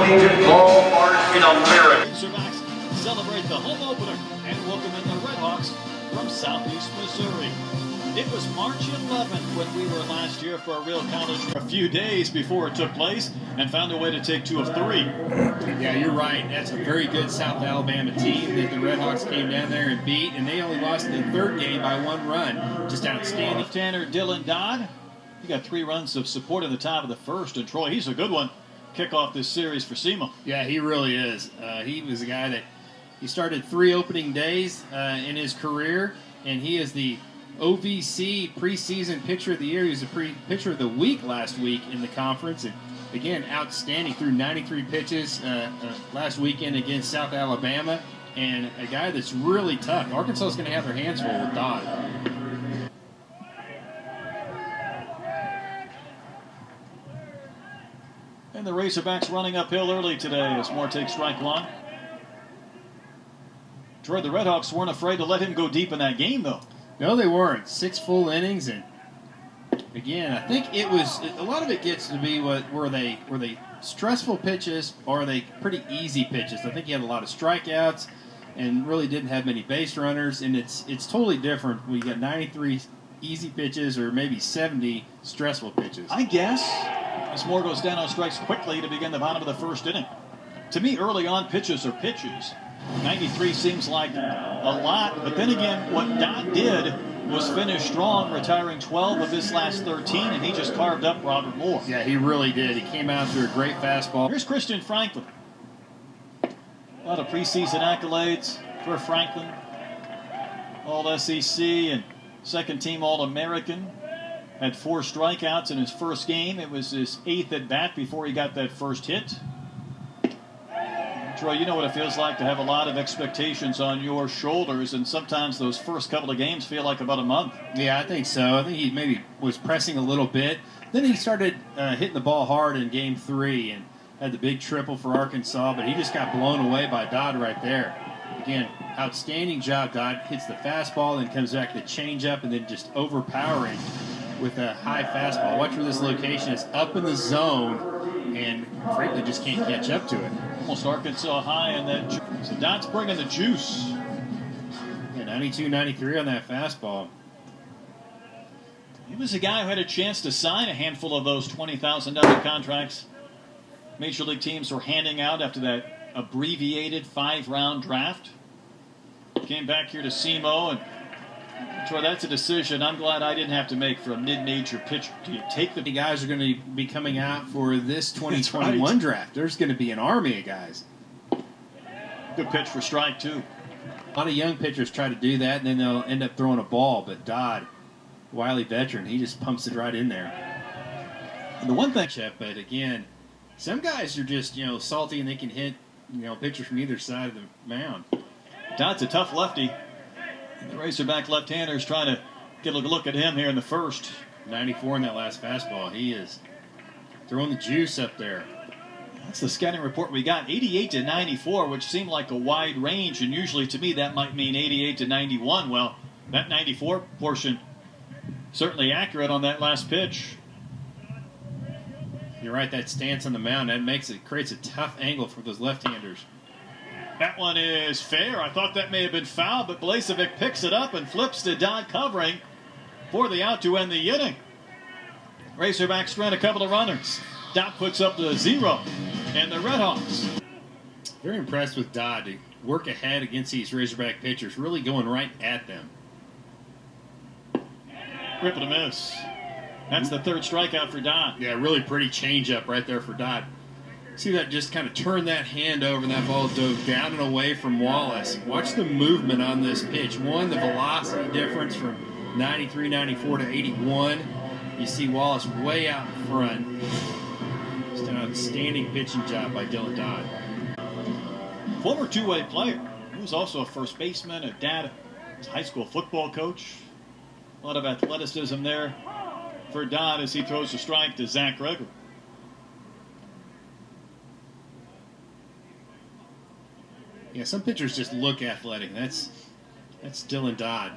Collegiate Ballpark in America. Razorbacks celebrate the home opener and welcome in the Redhawks from Southeast Missouri. It was March 11th when we were last year for a real college a few days before it took place and found a way to take 2 of 3. Yeah, you're right. That's a very good South Alabama team that the Redhawks came down there and beat, and they only lost in the third game by 1 run. Just outstanding. Left-hander Dylan Dodd, he got 3 runs of support in the top of the first, and Troy, he's a good one. Kick off this series for SEMO. Yeah, he really is. He was a guy that he started 3 opening days in his career, and he is the OVC preseason pitcher of the year. He was the pitcher of the week last week in the conference, and again, outstanding. Threw 93 pitches last weekend against South Alabama, and a guy that's really tough. Arkansas is going to have their hands full with Dodd. And the Razorbacks running uphill early today as Moore takes strike 1. Troy, the Redhawks weren't afraid to let him go deep in that game, though. No, they weren't. 6 full innings, and again, I think it was a lot of it gets to be were they stressful pitches or are they pretty easy pitches? I think he had a lot of strikeouts and really didn't have many base runners, and it's totally different when you got 93 easy pitches or maybe 70 stressful pitches. I guess as Moore goes down on strikes quickly to begin the bottom of the first inning. To me, early on, pitches are pitches. 93 seems like a lot, but then again, what Dodd did was finish strong, retiring 12 of his last 13, and he just carved up Robert Moore. Yeah, he really did. He came out through a great fastball. Here's Christian Franklin. A lot of preseason accolades for Franklin. All-SEC and second-team All-American. Had 4 strikeouts in his first game. It was his 8th at-bat before he got that first hit. Troy, you know what it feels like to have a lot of expectations on your shoulders, and sometimes those first couple of games feel like about a month. Yeah, I think so. I think he maybe was pressing a little bit. Then he started hitting the ball hard in Game 3 and had the big triple for Arkansas, but he just got blown away by Dodd right there. Again, outstanding job. Dodd hits the fastball, then comes back to the changeup, and then just overpowering with a high fastball. Watch where this location is, up in the zone, and frankly just can't catch up to it. Almost Arkansas high in that. So Dodd's bringing the juice. Yeah, 92, 93 on that fastball. He was a guy who had a chance to sign a handful of those $20,000 contracts Major League teams were handing out after that abbreviated 5-round draft. Came back here to SEMO, and Troy, that's a decision I'm glad I didn't have to make for a mid-major pitcher. Do you take the guys are going to be coming out for this 2021 draft? There's going to be an army of guys. Good pitch for strike 2. A lot of young pitchers try to do that, and then they'll end up throwing a ball. But Dodd, wily veteran, he just pumps it right in there. And the one thing, but again, some guys are just salty and they can hit pitchers from either side of the mound. Dodd's a tough lefty. And the Razorback left-hander is trying to get a look at him here in the first. 94 in that last fastball. He is throwing the juice up there. That's the scouting report we got. 88 to 94, which seemed like a wide range, and usually to me that might mean 88 to 91. Well, that 94 portion certainly accurate on that last pitch. You're right, that stance on the mound, that creates a tough angle for those left-handers. That one is fair. I thought that may have been foul, but Blazevic picks it up and flips to Dodd covering for the out to end the inning. Razorbacks ran a couple of runners. Dodd puts up the 0, and the Redhawks. Very impressed with Dodd to work ahead against these Razorback pitchers, really going right at them. Ripple to miss. That's the 3rd strikeout for Dodd. Yeah, really pretty changeup right there for Dodd. See that just kind of turned that hand over, and that ball dove down and away from Wallace. Watch the movement on this pitch. One, the velocity difference from 93, 94 to 81. You see Wallace way out in front. Just an outstanding pitching job by Dylan Dodd. Former two-way player. He was also a first baseman, a dad, a high school football coach. A lot of athleticism there for Dodd as he throws a strike to Zach Gregory. Yeah, some pitchers just look athletic. That's Dylan Dodd.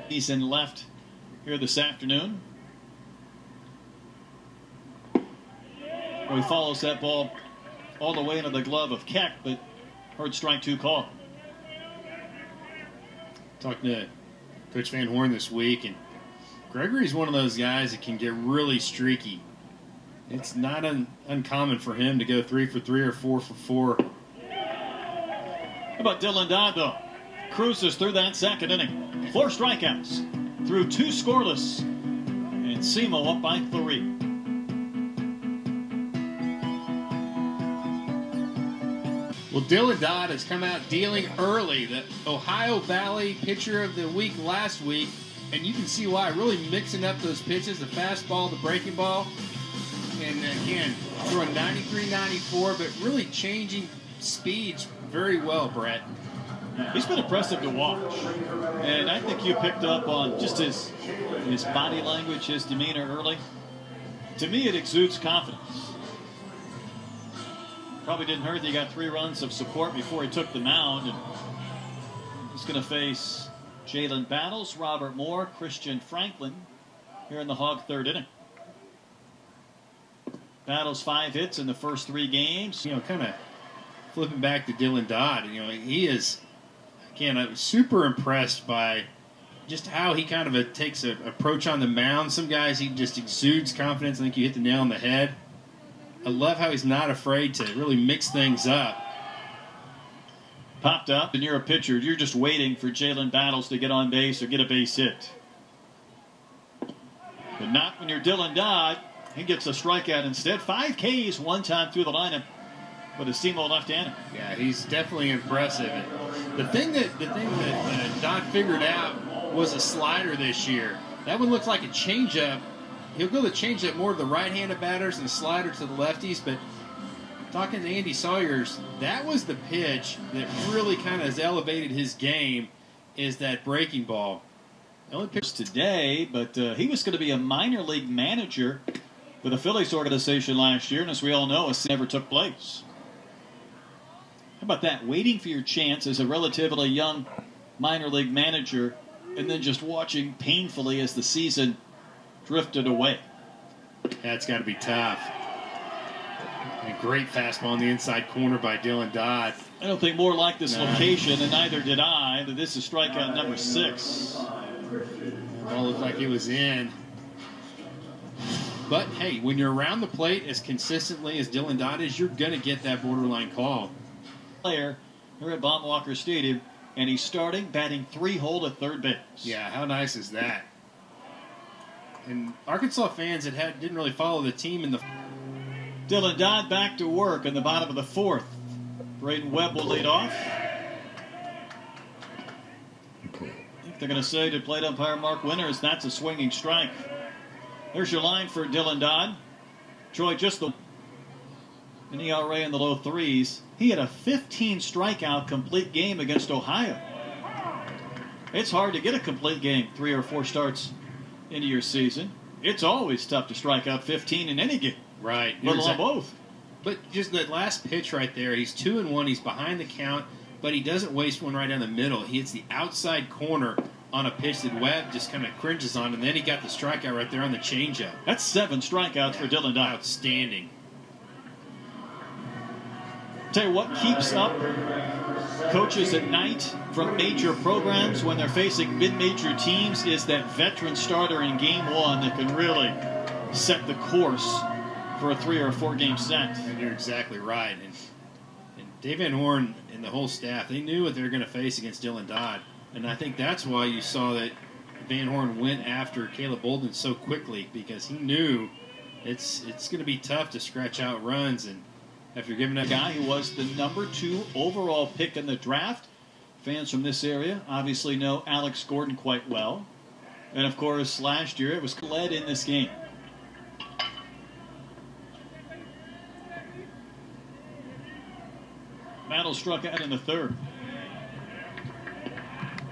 He's in left here this afternoon. Well, he follows that ball all the way into the glove of Keck, but heard strike 2 call. Talking to Coach Van Horn this week, and Gregory's one of those guys that can get really streaky. It's not uncommon for him to go 3 for 3 or 4 for 4. How about Dylan Dodd, though? Cruises through that second inning. 4 strikeouts through 2 scoreless. And SEMO up by 3. Well, Dylan Dodd has come out dealing early. The Ohio Valley pitcher of the week last week. And you can see why. Really mixing up those pitches, the fastball, the breaking ball. And again, throwing 93, 94, but really changing speeds very well, Brett. He's been impressive to watch. And I think you picked up on just his body language, his demeanor early. To me, it exudes confidence. Probably didn't hurt that he got 3 runs of support before he took the mound. And he's going to face Jalen Battles, Robert Moore, Christian Franklin here in the Hog 3rd inning. Battles 5 hits in the first 3 games. You know, kind of flipping back to Dylan Dodd, you know, he is, again, I'm super impressed by just how he kind of takes an approach on the mound. Some guys, he just exudes confidence. I think you hit the nail on the head. I love how he's not afraid to really mix things up. Popped up, and you're a pitcher. You're just waiting for Jalen Battles to get on base or get a base hit. But not when you're Dylan Dodd. He gets a strikeout instead. 5 Ks one time through the lineup with a SEMO left-hander. Yeah, he's definitely impressive. And the thing that Dodd figured out was a slider this year. That one looks like a changeup. He'll go the changeup more to the right-handed batters and the slider to the lefties. But talking to Andy Sawyers, that was the pitch that really kind of has elevated his game, is that breaking ball. The only pitch today, but he was going to be a minor league manager for the Phillies organization last year, and as we all know, it never took place. How about that? Waiting for your chance as a relatively young minor league manager, and then just watching painfully as the season drifted away. That's got to be tough. And a great fastball in the inside corner by Dylan Dodd. I don't think more like this location, and neither did I, that this is strikeout number 6. The ball looked like it was in. But, hey, when you're around the plate as consistently as Dylan Dodd is, you're going to get that borderline call. Player here at Baum-Walker Stadium, and he's starting, batting 3-hole at third base. Yeah, how nice is that? And Arkansas fans that didn't really follow the team in the... Dylan Dodd back to work in the bottom of the 4th. Braden Webb will lead off. I think they're going to say to plate umpire Mark Winters, that's a swinging strike. There's your line for Dylan Dodd. Troy, just an ERA in the low 3s. He had a 15 strikeout complete game against Ohio. It's hard to get a complete game 3 or 4 starts into your season. It's always tough to strike out 15 in any game. Right. Let alone both. But just that last pitch right there, he's 2-1. He's behind the count, but he doesn't waste one right down the middle. He hits the outside corner on a pitch that Webb just kind of cringes on, and then he got the strikeout right there on the changeup. That's 7 strikeouts for Dylan Dodd. Outstanding. Tell you what keeps up coaches at night from major programs when they're facing mid-major teams is that veteran starter in game 1 that can really set the course for a 3 or 4 game set. And you're exactly right. And Dave Van Horn and the whole staff, they knew what they were going to face against Dylan Dodd. And I think that's why you saw that Van Horn went after Caleb Bolden so quickly, because he knew it's going to be tough to scratch out runs. And after giving a guy who was the number 2 overall pick in the draft, fans from this area obviously know Alex Gordon quite well. And of course, last year it was led in this game. Battle struck out in the 3rd.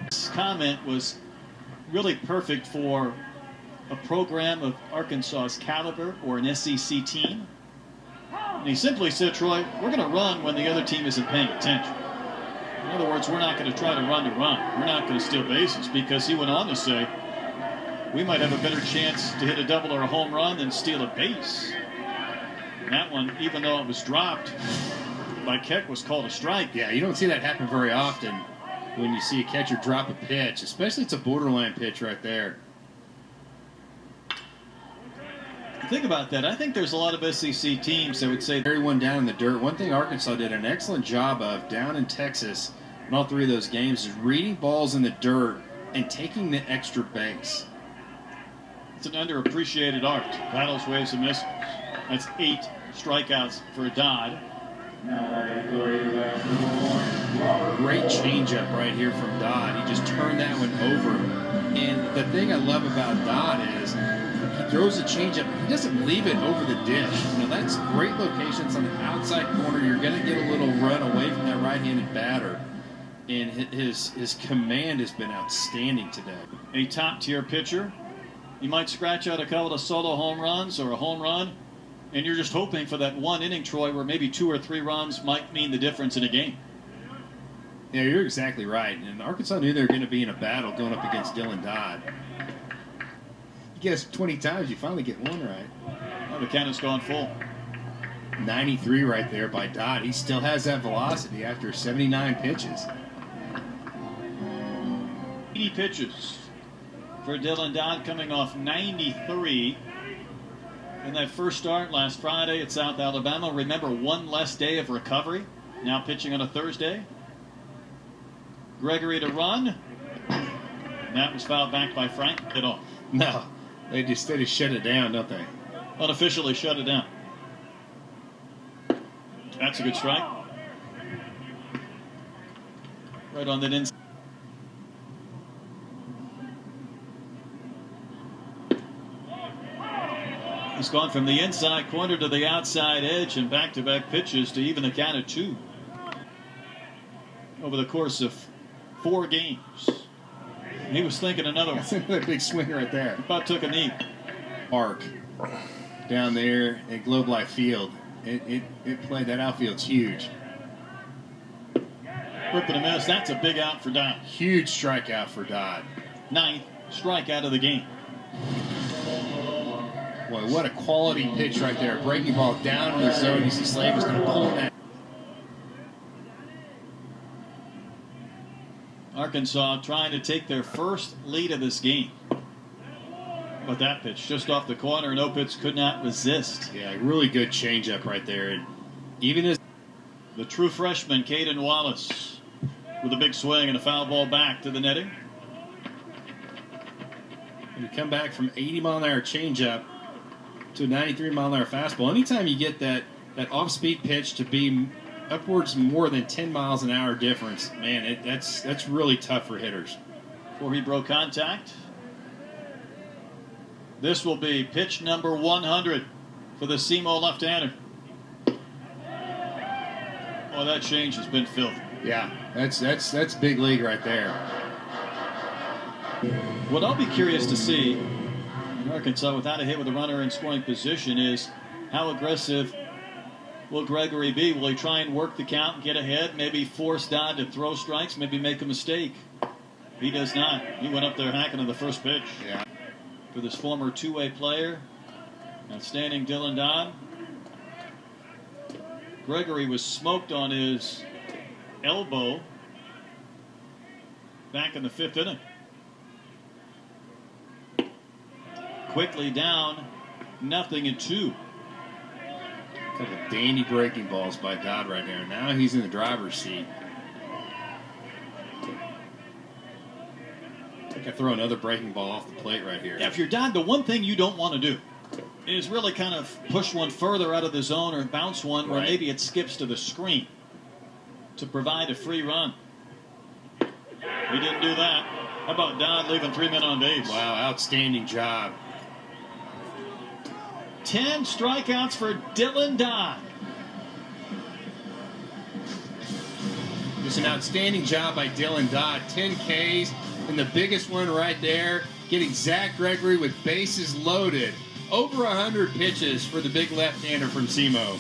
This comment was really perfect for a program of Arkansas's caliber or an SEC team. And he simply said, Troy, we're going to run when the other team isn't paying attention. In other words, we're not going to try to run. We're not going to steal bases, because he went on to say, we might have a better chance to hit a double or a home run than steal a base. And that one, even though it was dropped by Keck, was called a strike. Yeah, you don't see that happen very often when you see a catcher drop a pitch, especially it's a borderline pitch right there. Think about that. I think there's a lot of SEC teams that would say Everyone down in the dirt. One thing Arkansas did an excellent job of down in Texas in all three of those games is reading balls in the dirt and taking the extra base. it's an underappreciated art. Battles, waves, and misses. That's 8 strikeouts for Dodd. Great changeup right here from Dodd. He just turned that one over. And the thing I love about Dodd is he throws a changeup. He doesn't leave it over the dish. You know, that's great locations on the outside corner. You're going to get a little run away from that right-handed batter. And his command has been outstanding today. A top-tier pitcher. You might scratch out a couple of solo home runs or a home run, and you're just hoping for that one inning, Troy, where maybe 2 or 3 runs might mean the difference in a game. Yeah, you're exactly right. And Arkansas knew they were going to be in a battle going up against Dylan Dodd. You guess 20 times, you finally get one right. Oh, the cannon's gone full. 93 right there by Dodd. He still has that velocity after 79 pitches. 80 pitches for Dylan Dodd, coming off 93 in that first start last Friday at South Alabama. Remember, 1 less day of recovery. Now pitching on a Thursday. Gregory to run. And that was fouled back by Frank. It off. No, they just shut it down, don't they? Unofficially shut it down. That's a good strike. Right on that inside. He's gone from the inside corner to the outside edge and back-to-back pitches to even the count of 2 over the course of 4 games. He was thinking another one. That's another big swing right there. About took a knee. Arc down there at Globe Life Field. It played, that outfield's huge. Whip and a miss. That's a big out for Dodd. Huge strikeout for Dodd. 9th strikeout of the game. Boy, what a quality pitch right there. Breaking ball down in the zone. You see Slade was going to pull that. Arkansas trying to take their first lead of this game. But that pitch just off the corner, and Opitz could not resist. Yeah, really good changeup right there. And even as the true freshman, Caden Wallace, with a big swing and a foul ball back to the netting. you come back from 80-mile-an-hour changeup to a 93-mile-an-hour fastball, anytime you get that off-speed pitch to be upwards more than 10 miles an hour difference, man, that's really tough for hitters. Before he broke contact, this will be pitch number 100 for the SEMO left-hander. Oh, that change has been filthy. Yeah, that's big league right there. What I'll be curious to see in Arkansas without a hit with a runner in scoring position is how aggressive will Gregory be? Will he try and work the count, get ahead, maybe force Dodd to throw strikes, maybe make a mistake? He does not. He went up there hacking on the first pitch. Yeah. For this former two-way player, outstanding Dylan Dodd. Gregory was smoked on his elbow back in the 5th inning. Quickly down, 0-2. A couple of dandy breaking balls by Dodd right there. Now he's in the driver's seat. I think I throw another breaking ball off the plate right here. Yeah, if you're Dodd, the one thing you don't want to do is really kind of push one further out of the zone or bounce one where maybe it skips to the screen to provide a free run. He didn't do that. How about Dodd leaving 3 men on base? Wow, outstanding job. 10 strikeouts for Dylan Dodd. Just an outstanding job by Dylan Dodd. 10 Ks, and the biggest one right there, getting Zach Gregory with bases loaded. Over 100 pitches for the big left-hander from SEMO.